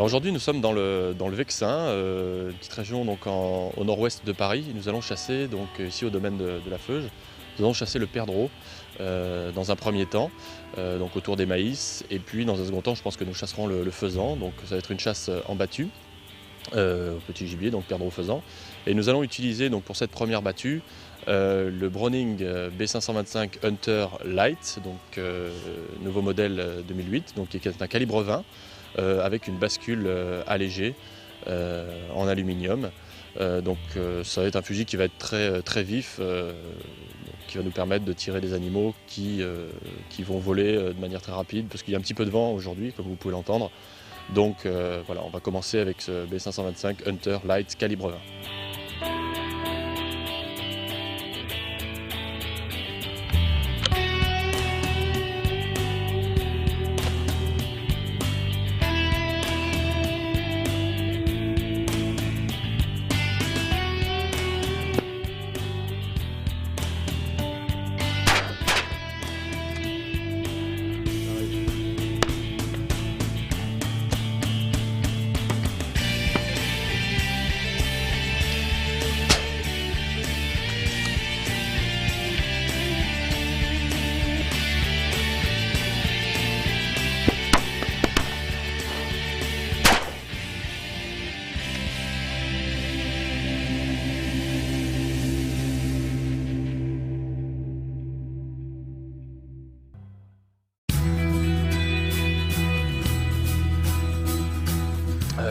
Alors aujourd'hui, nous sommes dans le Vexin, une petite région donc au nord-ouest de Paris. Nous allons chasser donc ici au domaine de la Feuge. Nous allons chasser le perdreau dans un premier temps, donc autour des maïs. Et puis dans un second temps, je pense que nous chasserons le faisan. Donc ça va être une chasse en battue, au petit gibier, donc perdreau faisan. Et nous allons utiliser donc pour cette première battue le Browning B525 Hunter Light, donc nouveau modèle 2008, donc qui est un calibre 20. Avec une bascule allégée en aluminium. Ça va être un fusil qui va être très vif, qui va nous permettre de tirer des animaux qui vont voler de manière très rapide, parce qu'il y a un petit peu de vent aujourd'hui, comme vous pouvez l'entendre. Donc voilà, on va commencer avec ce B525 Hunter Light calibre 20.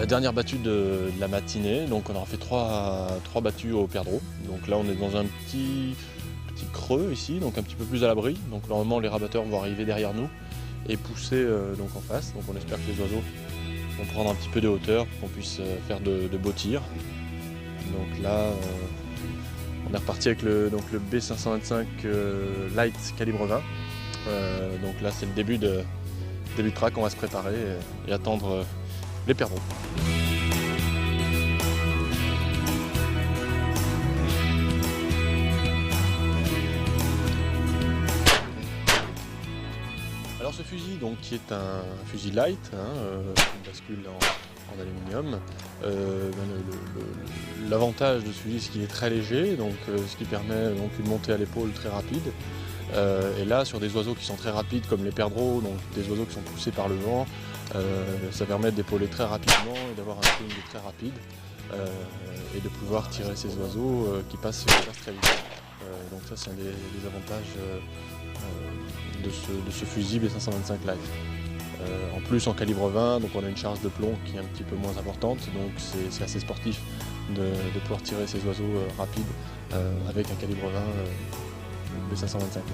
Dernière battue de la matinée, donc on aura fait trois battues au perdreau. Donc là on est dans un petit creux ici, donc un petit peu plus à l'abri. Donc normalement les rabatteurs vont arriver derrière nous et pousser donc en face. Donc on espère que les oiseaux vont prendre un petit peu de hauteur pour qu'on puisse faire de beaux tirs. Donc là on est reparti avec le B525 Light calibre 20. Donc là c'est le début de track, on va se préparer et attendre les perdreaux. Alors ce fusil donc, qui est un fusil light, une bascule en aluminium, l'avantage de ce fusil c'est qu'il est très léger, donc, ce qui permet donc, une montée à l'épaule très rapide. Et là sur des oiseaux qui sont très rapides comme les perdreaux, donc des oiseaux qui sont poussés par le vent, ça permet d'épauler très rapidement et d'avoir un swing très rapide et de pouvoir tirer ces oiseaux qui passent très vite. Donc ça c'est un des avantages de ce fusil B525 Light. En plus en calibre 20, donc on a une charge de plomb qui est un petit peu moins importante, donc c'est assez sportif de pouvoir tirer ces oiseaux rapides avec un calibre 20 B525 Light.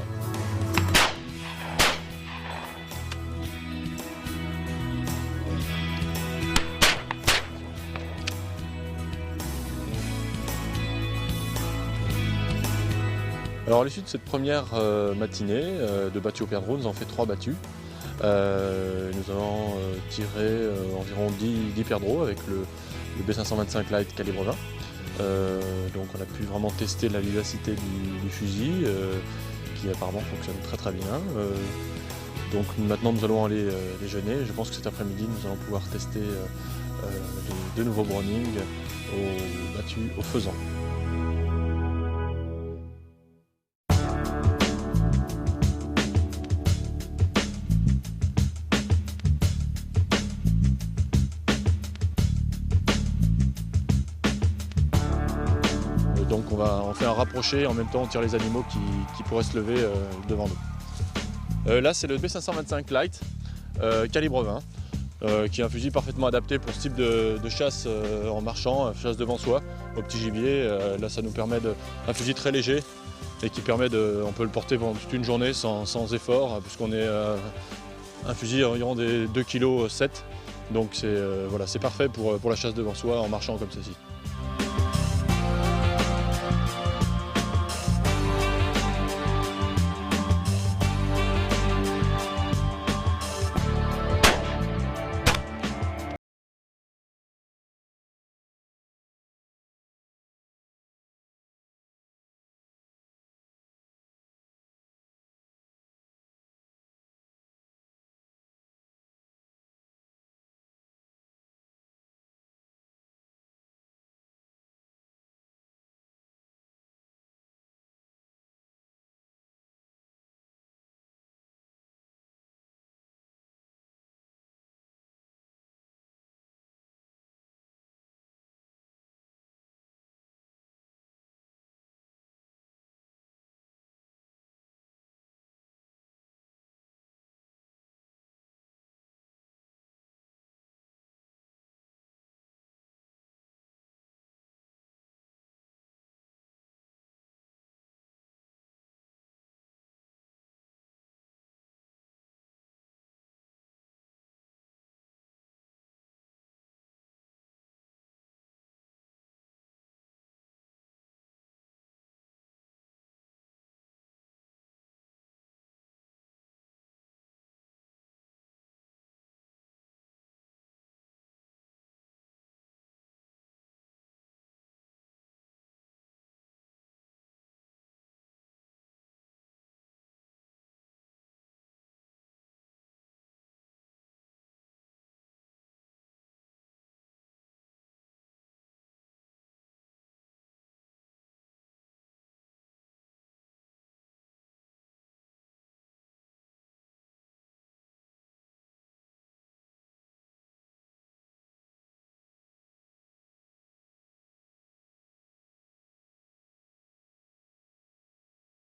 Alors à l'issue de cette première matinée de battue au perdreau, nous avons fait 3 battues. Nous avons tiré environ 10 perdreaux avec le B525 Light calibre 20. Donc on a pu vraiment tester la vivacité du fusil qui apparemment fonctionne très bien. Donc maintenant nous allons aller déjeuner. Je pense que cet après-midi nous allons pouvoir tester les 2 nouveaux Browning battus au faisan. Donc on fait un rapproché, en même temps on tire les animaux qui pourraient se lever devant nous. Là c'est le B525 Light, calibre 20, qui est un fusil parfaitement adapté pour ce type de chasse en marchant, chasse devant soi, au petit gibier. Là ça nous permet un fusil très léger et qui permet on peut le porter pendant toute une journée sans effort, puisqu'on est un fusil environ des 2,7 kg. Donc c'est parfait pour la chasse devant soi en marchant comme ceci.